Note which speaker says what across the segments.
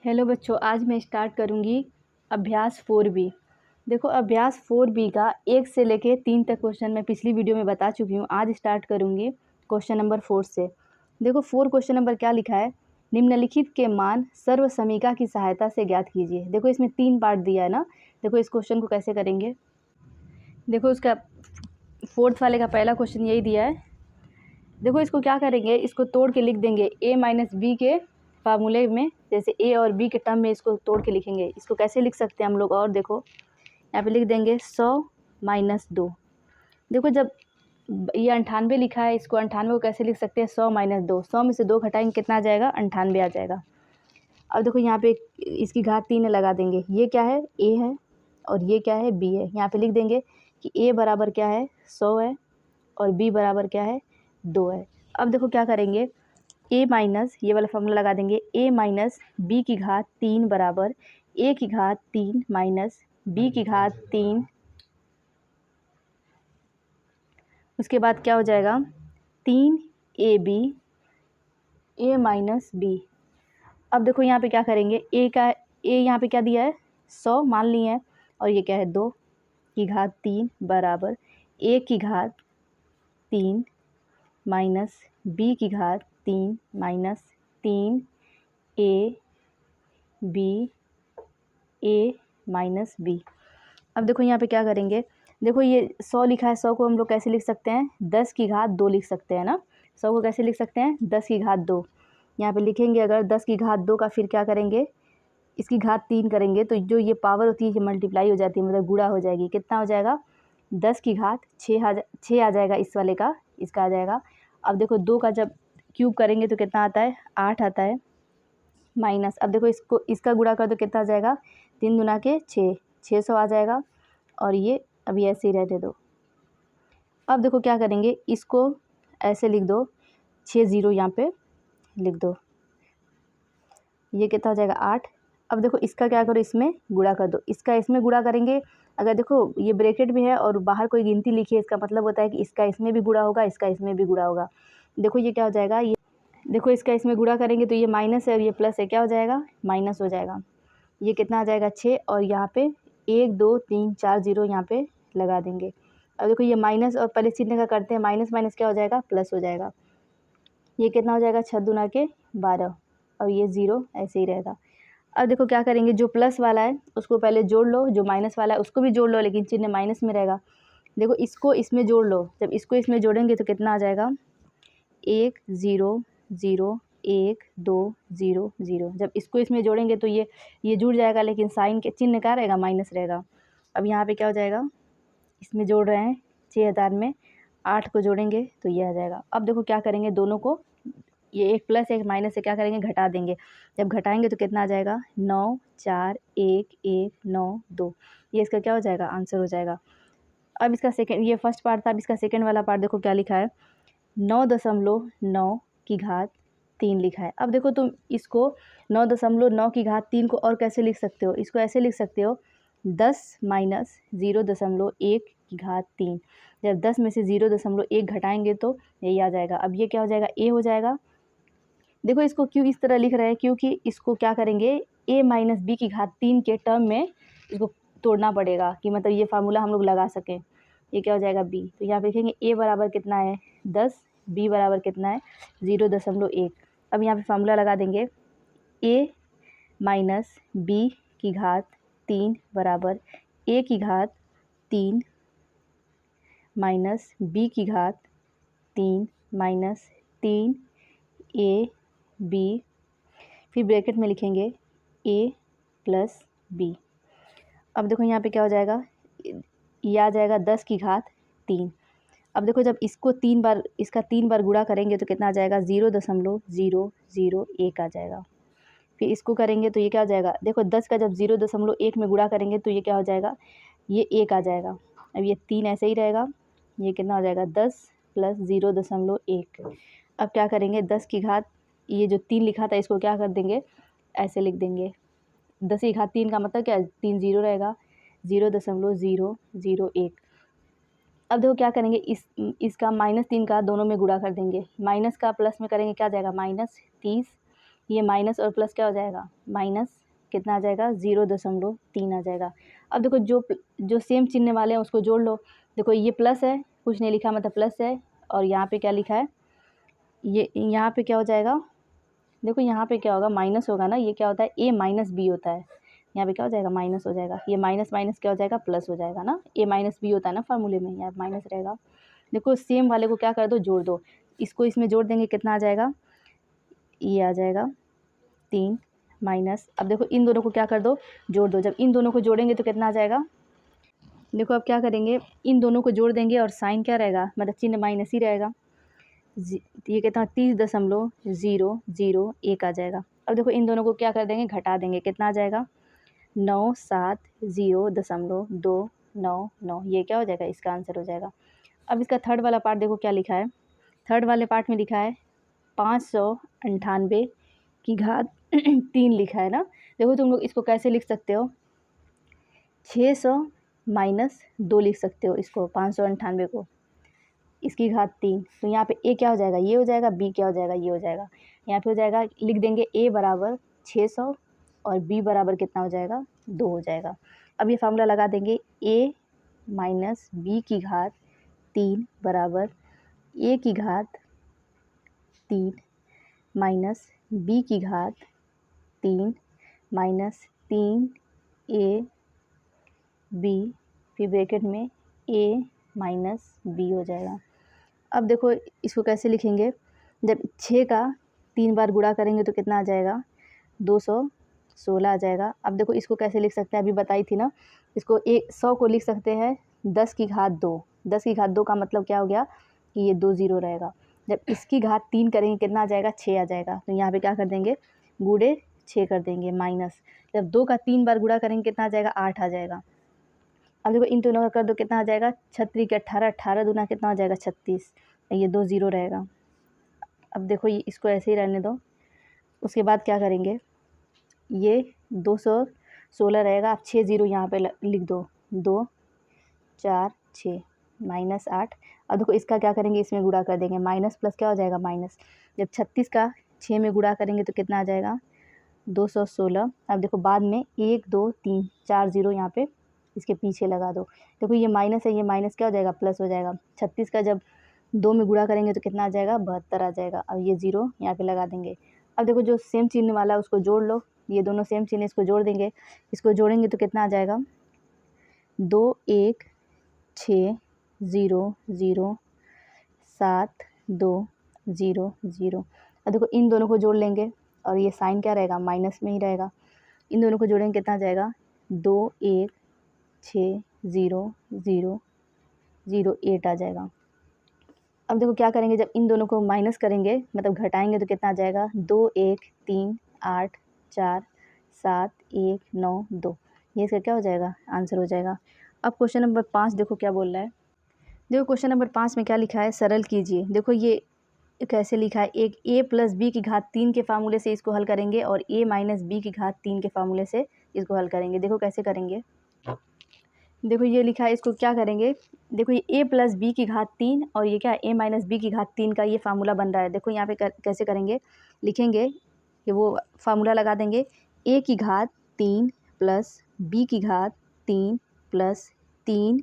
Speaker 1: Hello बच्चों, आज मैं स्टार्ट करूँगी अभ्यास 4B। देखो अभ्यास 4B का 1 से लेके 3 तक क्वेश्चन मैं पिछली वीडियो में बता चुकी हूँ। आज स्टार्ट करूँगी क्वेश्चन नंबर 4 से। देखो 4 क्वेश्चन नंबर क्या लिखा है, निम्नलिखित के मान सर्व समीका की सहायता से ज्ञात कीजिए। देखो इसमें 3 पार्ट दिया है ना। देखो इस क्वेश्चन को कैसे करेंगे, देखो इसका 4th वाले का पहला क्वेश्चन यही दिया है। देखो इसको क्या करेंगे, इसको तोड़ के लिख देंगे a माइनस बी के फार्मूले में, जैसे a और b के टर्म में इसको तोड़ के लिखेंगे। इसको कैसे लिख सकते हैं हम लोग, और देखो यहाँ पे लिख देंगे 100 माइनस 2। देखो जब ये 98 लिखा है, इसको 98 को कैसे लिख सकते हैं, 100 माइनस 2। 100 में से 2 घटाएंगे कितना आ जाएगा, 98 आ जाएगा। अब देखो यहाँ पे इसकी घात 3 लगा देंगे। ये क्या है, a है और ये क्या है, b है। यहाँ पे लिख देंगे कि a बराबर क्या है, 100 है और b बराबर क्या है, 2 है। अब देखो क्या करेंगे, a माइनस ये वाला फॉर्मूला लगा देंगे, a माइनस बी की घात 3 बराबर a की घात 3 माइनस b की घात 3। उसके बाद क्या हो जाएगा, 3ab a माइनस b। अब देखो यहाँ पे क्या करेंगे, a यहाँ पे क्या दिया है, 100 मान लिए हैं, और ये क्या है, 2 की घात 3 बराबर a की घात 3 माइनस b की घात 3 माइनस 3 a माइनस b। अब देखो यहाँ पे क्या करेंगे, देखो ये 100 लिखा है, 100 को हम लोग कैसे लिख सकते हैं, 10 की घात 2 लिख सकते हैं ना। 100 को कैसे लिख सकते हैं, 10 की घात 2। यहाँ पे लिखेंगे अगर 10 की घात 2 का फिर क्या करेंगे, इसकी घात 3 करेंगे तो जो ये पावर होती है ये मल्टीप्लाई हो जाती है, मतलब गुणा हो जाएगी। कितना हो जाएगा, 10 की घात 6 आ जाएगा इस वाले का, इसका आ जाएगा। अब देखो 2 का जब क्यूब करेंगे तो कितना आता है, 8 आता है, माइनस अब देखो इसको इसका गुणा कर दो कितना आ जाएगा, 3 दूना के 6, 600 आ जाएगा। और ये अभी ऐसे ही रहने दो। अब देखो क्या करेंगे, इसको ऐसे लिख दो, 6 0 यहाँ पे लिख दो, ये कितना हो जाएगा, 8। अब देखो इसका क्या करो, इसमें गुणा कर दो, इसका इसमें गुणा करेंगे। अगर देखो ये ब्रैकेट में है और बाहर कोई गिनती लिखी है, इसका मतलब होता है कि इसका इसमें भी गुणा होगा, इसका इसमें भी गुणा होगा। देखो ये क्या हो जाएगा, ये देखो इसका इसमें गुणा करेंगे तो ये माइनस है और ये प्लस है, क्या हो जाएगा, माइनस हो जाएगा। ये कितना आ जाएगा, 6, और यहाँ पे 1 2 3 4 0 यहाँ पे लगा देंगे। अब देखो ये माइनस और पहले चिन्ह का करते हैं, माइनस माइनस क्या हो जाएगा, प्लस हो जाएगा। ये कितना हो जाएगा, 6 दूना के 12, और ये 0 ऐसे ही रहेगा। अब देखो क्या करेंगे, जो प्लस वाला है उसको पहले जोड़ लो, जो माइनस वाला है उसको भी जोड़ लो, लेकिन चिन्ह माइनस में रहेगा। देखो इसको इसमें जोड़ लो, जब इसको इसमें जोड़ेंगे तो कितना आ जाएगा, 1 0 0 1 2 0 0। जब इसको इसमें जोड़ेंगे तो ये जुड़ जाएगा, लेकिन साइन के चिन्ह क्या रहेगा, माइनस रहेगा। अब यहाँ पे क्या हो जाएगा, इसमें जोड़ रहे हैं 6000 में 8 को जोड़ेंगे तो ये आ जाएगा। अब देखो क्या करेंगे, दोनों को ये एक प्लस एक माइनस से क्या करेंगे, घटा देंगे। जब घटाएंगे तो कितना आ जाएगा, 9 4 1 1 9 2। ये इसका क्या हो जाएगा, आंसर हो जाएगा। अब इसका सेकेंड, ये फर्स्ट पार्ट था, अब इसका सेकेंड वाला पार्ट देखो क्या लिखा है, 9.9 की घात 3 लिखा है। अब देखो तुम इसको 9.9 की घात 3 को और कैसे लिख सकते हो, इसको ऐसे लिख सकते हो, 10 माइनस 0.1 की घात 3। जब 10 में से 0.1 घटाएंगे तो यही आ जाएगा। अब ये क्या हो जाएगा, a हो जाएगा। देखो इसको क्यों इस तरह लिख रहे हैं, क्योंकि इसको क्या करेंगे, a माइनस बी की घात 3 के टर्म में इसको तोड़ना पड़ेगा, कि मतलब ये फार्मूला हम लोग लगा सकें। ये क्या हो जाएगा, b। तो यहाँ पे लिखेंगे a बराबर कितना है, 10, b बराबर कितना है, 0.1। अब यहाँ पे फार्मूला लगा देंगे, a माइनस बी की घात 3 बराबर a की घात 3 माइनस b की घात 3 माइनस 3 a b, फिर ब्रैकेट में लिखेंगे a प्लस b। अब देखो यहाँ पे क्या हो जाएगा, ये आ जाएगा 10 की घात 3। अब देखो जब इसको 3 बार, इसका 3 बार गुणा करेंगे तो कितना आ जाएगा, 0.001 आ जाएगा। फिर इसको करेंगे तो ये क्या हो जाएगा, देखो 10 का जब 0.1 में गुणा करेंगे तो ये क्या हो जाएगा, ये 1 आ जाएगा। अब ये 3 ऐसे ही रहेगा, ये कितना हो जाएगा, 10 प्लस 0.1। अब क्या करेंगे, 10 की घात, ये जो 3 लिखा था इसको क्या कर देंगे, ऐसे लिख देंगे। 10 की घात 3 का मतलब क्या है, 3 0 रहेगा, 0.001। अब देखो क्या करेंगे, इसका -3 का दोनों में गुणा कर देंगे, माइनस का प्लस में करेंगे क्या आ जाएगा, -30। ये माइनस और प्लस क्या हो जाएगा, माइनस कितना आ जाएगा, 0.3 आ जाएगा। अब देखो जो सेम चिन्ह वाले हैं उसको जोड़ लो। देखो ये प्लस है, कुछ नहीं लिखा मतलब प्लस है, और यहाँ पे क्या लिखा है, ये यहाँ पे क्या हो जाएगा, देखो यहाँ पे क्या होगा, माइनस होगा ना, ये क्या होता है, ए माइनस बी होता है, यहाँ पे क्या हो जाएगा, माइनस हो जाएगा, ये माइनस माइनस क्या हो जाएगा, प्लस हो जाएगा ना, ए माइनस बी होता है ना फार्मूले में, यहाँ माइनस रहेगा। देखो सेम वाले को क्या कर दो, जोड़ दो, इसको इसमें जोड़ देंगे, कितना आ जाएगा, ये आ जाएगा 3 माइनस, अब देखो इन दोनों को क्या कर दो, जोड़ दो, जब इन दोनों को जोड़ेंगे तो कितना आ जाएगा, देखो अब क्या करेंगे, इन दोनों को जोड़ देंगे और साइन क्या रहेगा, मतलब चिन्ह माइनस ही रहेगा, ये कितना 30.001 आ जाएगा। अब देखो इन दोनों को क्या कर देंगे, घटा देंगे, कितना आ जाएगा, 970.299, ये क्या हो जाएगा, इसका आंसर हो जाएगा। अब इसका थर्ड वाला पार्ट देखो क्या लिखा है, थर्ड वाले पार्ट में लिखा है 598 की घात 3 लिखा है ना। देखो तुम लोग इसको कैसे लिख सकते हो, 600 माइनस 2 लिख सकते हो इसको, 598 को, इसकी घात 3, तो यहाँ पे ए क्या हो जाएगा, ये हो जाएगा, बी क्या हो जाएगा, ये हो जाएगा, यहाँ पे हो जाएगा, लिख देंगे ए बराबर 600 और बी बराबर कितना हो जाएगा, 2 हो जाएगा। अब ये फार्मूला लगा देंगे, ए माइनस बी की घात 3 बराबर ए की घात 3 माइनस बी की घात 3 माइनस 3 ए बी, फिर ब्रैकेट में ए माइनस बी हो जाएगा। अब देखो इसको कैसे लिखेंगे, जब 6 का 3 बार गुणा करेंगे तो कितना आ जाएगा, 216 आ जाएगा। अब देखो इसको कैसे लिख सकते हैं, अभी बताई थी ना, इसको 100 को लिख सकते हैं 10 की घात 2, 10 की घात 2 का मतलब क्या हो गया कि ये 2 0 रहेगा। जब इसकी घात 3 करेंगे कितना आ जाएगा, 6 आ जाएगा, तो यहाँ पे क्या कर देंगे, गुणे 6 कर देंगे, माइनस जब 2 का 3 बार गुणा करेंगे कितना आ जाएगा, 8 आ जाएगा। अब देखो इन दोनों का कर दो, कितना आ जाएगा, 36 के 18, 18 दूना कितना हो जाएगा, 36, ये 2 0 रहेगा। अब देखो ये इसको ऐसे ही रहने दो, उसके बाद क्या करेंगे, ये 216 रहेगा, अब 6 0 यहाँ पे लिख दो, 2 4 6 माइनस 8। अब देखो इसका क्या करेंगे, इसमें गुणा कर देंगे, माइनस प्लस क्या हो जाएगा, माइनस, जब 36 का 6 में गुणा करेंगे तो कितना आ जाएगा, 216। अब देखो बाद में 1 2 3 4 0 यहाँ पे इसके पीछे लगा दो, देखो ये माइनस है, ये माइनस क्या हो जाएगा, प्लस हो जाएगा। 36 का जब 2 में गुणा करेंगे तो कितना आ जाएगा, 72 आ जाएगा। अब ये 0 यहाँ पे लगा देंगे। अब देखो जो सेम चिन्ह वाला है उसको जोड़ लो, ये दोनों सेम चिन्ह, इसको जोड़ देंगे, इसको जोड़ेंगे तो कितना आ जाएगा, 2 1 6 0 0 7 2 0 0। अब देखो इन दोनों को जोड़ लेंगे और ये साइन क्या रहेगा, माइनस में ही रहेगा, इन दोनों को जोड़ेंगे कितना आ जाएगा, 2 1 6 0 0 0 8 आ जाएगा। अब देखो क्या करेंगे, जब इन दोनों को माइनस करेंगे मतलब घटाएंगे तो कितना आ जाएगा, 2 1 3 8 4 7 1 9 2, ये इसका क्या हो जाएगा, आंसर हो जाएगा। अब क्वेश्चन नंबर 5 देखो क्या बोल रहा है, देखो क्वेश्चन नंबर 5 में क्या लिखा है, सरल कीजिए। देखो ये कैसे लिखा है, एक a प्लस बी की घात 3 के फार्मूले से इसको हल करेंगे और a माइनस बी की घात 3 के फार्मूले से इसको हल करेंगे। देखो कैसे करेंगे, देखो ये लिखा है, इसको क्या करेंगे, देखो ये a प्लस बी की घात 3 और ये क्या a माइनस बी की घात 3 का ये फार्मूला बन रहा है। देखो यहाँ पे कैसे करेंगे, लिखेंगे कि वो फार्मूला लगा देंगे, a की घात 3 प्लस b की घात 3 प्लस 3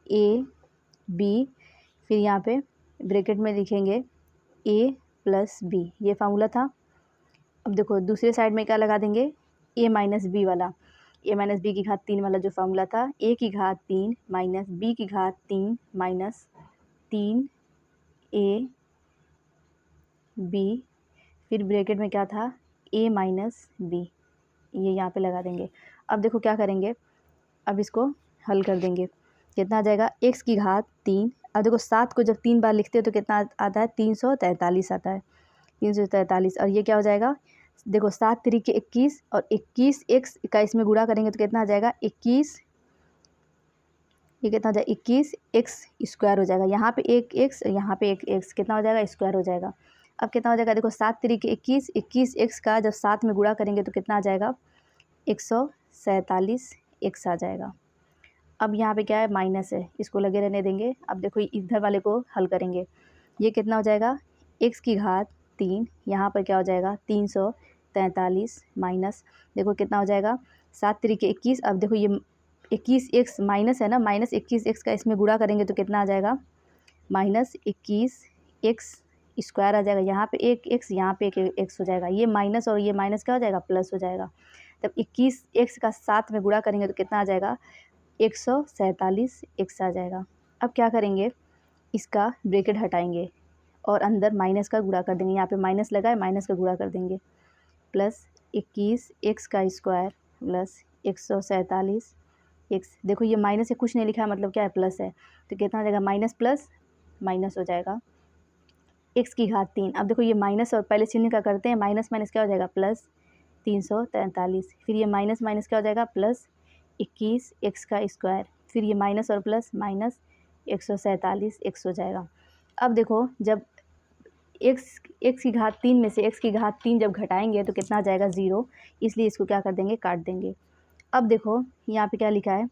Speaker 1: a b, फिर यहाँ पे ब्रैकेट में लिखेंगे a प्लस b, ये फार्मूला था। अब देखो दूसरे साइड में क्या लगा देंगे, a माइनस बी वाला, a माइनस बी की घात 3 वाला जो फार्मूला था, a की घात 3 माइनस b की घात 3 माइनस 3 a b, फिर ब्रैकेट में क्या था, a माइनस b, ये यहाँ पे लगा देंगे। अब देखो क्या करेंगे, अब इसको हल कर देंगे, कितना आ जाएगा, x की घात 3। अब देखो 7 को जब 3 बार लिखते हैं तो कितना आता है, 343 आता है, 343, और ये क्या हो जाएगा, देखो 7 3 के 21 और 21 x का इसमें गुणा करेंगे तो कितना आ जाएगा, 21, ये कितना हो जाएगा, 21 x स्क्वायर हो जाएगा, यहाँ पे एक x यहाँ पे एक x, कितना हो जाएगा, स्क्वायर हो जाएगा। अब कितना हो जाएगा, देखो 7 3 के 21, 21 x का जब 7 में गुणा करेंगे तो कितना आ जाएगा, 147 x आ जाएगा। अब यहाँ पे क्या है, माइनस है, इसको लगे रहने देंगे। अब देखो इधर वाले को हल करेंगे, ये कितना हो जाएगा, x की घात 3, यहाँ पर क्या हो जाएगा, 43 माइनस, देखो कितना हो जाएगा 7 तरीके 21। अब देखो ये 21x माइनस है ना, माइनस 21x का इसमें गुणा करेंगे तो कितना आ जाएगा -21x स्क्वायर आ जाएगा। यहाँ पे एक x, यहाँ पे एक x हो जाएगा, ये माइनस और ये माइनस क्या हो जाएगा प्लस हो जाएगा। तब 21x का 7 में गुणा करेंगे तो कितना आ जाएगा 147x आ जाएगा। अब क्या करेंगे, इसका ब्रैकेट हटाएंगे और अंदर माइनस का गुणा कर देंगे, यहाँ पे माइनस लगा है माइनस का गुणा कर देंगे, प्लस 21x का स्क्वायर प्लस 147x। देखो ये माइनस से कुछ नहीं लिखा है, मतलब क्या है प्लस है, तो कितना आ जाएगा माइनस प्लस माइनस हो जाएगा x की घात 3। अब देखो ये माइनस और पहले चिन्ह का करते हैं, माइनस माइनस क्या हो जाएगा प्लस 343, फिर ये माइनस माइनस क्या हो जाएगा प्लस 21x का स्क्वायर, फिर ये माइनस और प्लस माइनस 147x हो जाएगा। अब देखो जब x की घात 3 में से x की घात 3 जब घटाएंगे तो कितना आ जाएगा 0, इसलिए इसको क्या कर देंगे काट देंगे। अब देखो यहाँ पे क्या लिखा है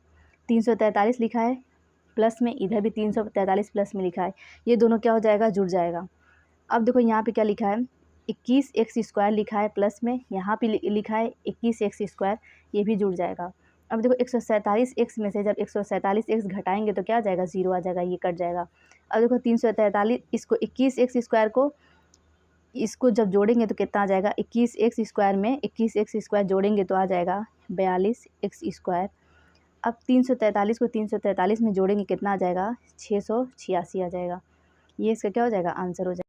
Speaker 1: 343 लिखा है प्लस में, इधर भी 343 प्लस में लिखा है, ये दोनों क्या हो जाएगा जुड़ जाएगा। अब देखो यहाँ पे क्या लिखा है 21x स्क्वायर लिखा है प्लस में, यहाँ पे लिखा है 21x स्क्वायर, ये भी जुड़ जाएगा। अब देखो 147x में से जब 147x घटाएंगे तो क्या आ जाएगा 0 आ जाएगा, ये कट जाएगा। अब देखो 343 इसको 21x स्क्वायर को इसको जब जोड़ेंगे तो कितना आ जाएगा 21x स्क्वायर में 21x स्क्वायर जोड़ेंगे तो आ जाएगा 42x स्क्वायर। अब 343 को 343 में जोड़ेंगे कितना आ जाएगा 686 आ जाएगा, ये इसका क्या हो जाएगा आंसर हो जाएगा।